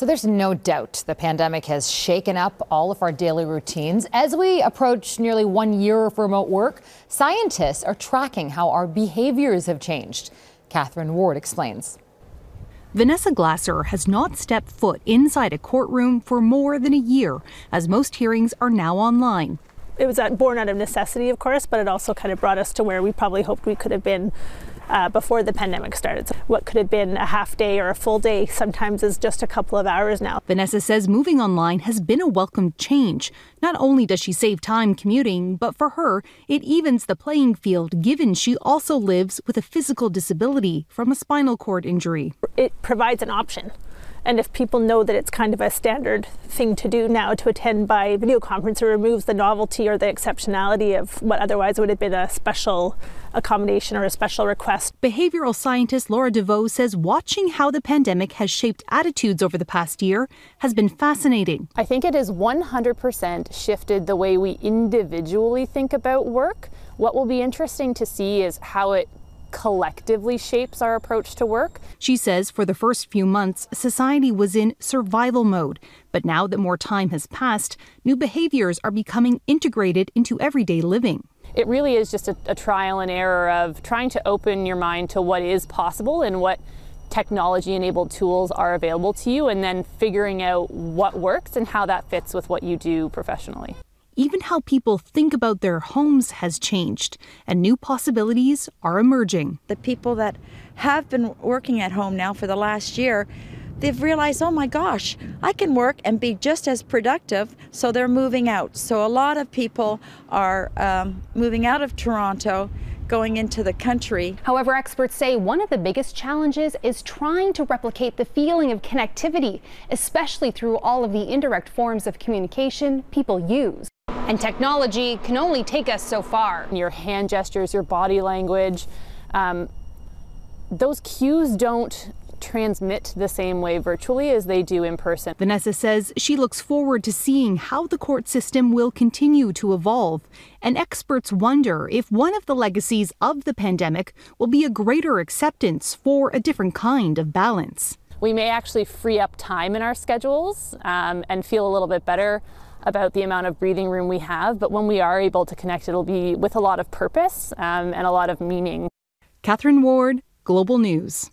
So there's no doubt the pandemic has shaken up all of our daily routines. As we approach nearly 1 year of remote work, scientists are tracking how our behaviors have changed. Katherine Ward explains. Vanessa Glasser has not stepped foot inside a courtroom for more than a year, as most hearings are now online. It was born out of necessity, of course, but it also kind of brought us to where we probably hoped we could have been before the pandemic started. So what could have been a half day or a full day sometimes is just a couple of hours now. Vanessa says moving online has been a welcome change. Not only does she save time commuting, but for her, it evens the playing field given she also lives with a physical disability from a spinal cord injury. It provides an option. And if people know that it's kind of a standard thing to do now to attend by video conference, it removes the novelty or the exceptionality of what otherwise would have been a special accommodation or a special request. Behavioral scientist Laura DeVoe says watching how the pandemic has shaped attitudes over the past year has been fascinating. I think it has 100% shifted the way we individually think about work. What will be interesting to see is how it collectively shapes our approach to work. She says for the first few months, society was in survival mode. But now that more time has passed, new behaviors are becoming integrated into everyday living. It really is just a trial and error of trying to open your mind to what is possible and what technology-enabled tools are available to you, and then figuring out what works and how that fits with what you do professionally. Even how people think about their homes has changed, and new possibilities are emerging. The people that have been working at home now for the last year, they've realized, oh my gosh, I can work and be just as productive, so they're moving out. So a lot of people are moving out of Toronto, going into the country. However, experts say one of the biggest challenges is trying to replicate the feeling of connectivity, especially through all of the indirect forms of communication people use. And technology can only take us so far. Your hand gestures, your body language, those cues don't transmit the same way virtually as they do in person. Vanessa says she looks forward to seeing how the court system will continue to evolve. And experts wonder if one of the legacies of the pandemic will be a greater acceptance for a different kind of balance. We may actually free up time in our schedules and feel a little bit better about the amount of breathing room we have, but when we are able to connect, it'll be with a lot of purpose and a lot of meaning. Katherine Ward, Global News.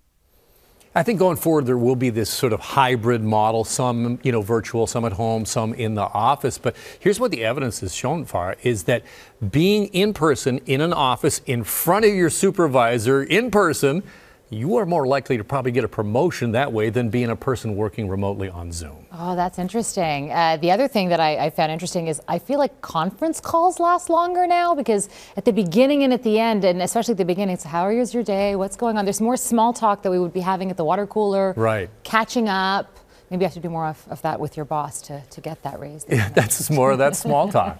I think going forward, there will be this sort of hybrid model, some, virtual, some at home, some in the office. But here's what the evidence has shown far is that being in person in an office in front of your supervisor in person, you are more likely to probably get a promotion that way than being a person working remotely on Zoom. Oh, that's interesting. The other thing that I found interesting is I feel like conference calls last longer now, because at the beginning and at the end, and especially at the beginning, it's how is your day? What's going on? There's more small talk that we would be having at the water cooler. Right. Catching up. Maybe I have to do more of that with your boss to get that raise. Yeah, that's more of that small talk.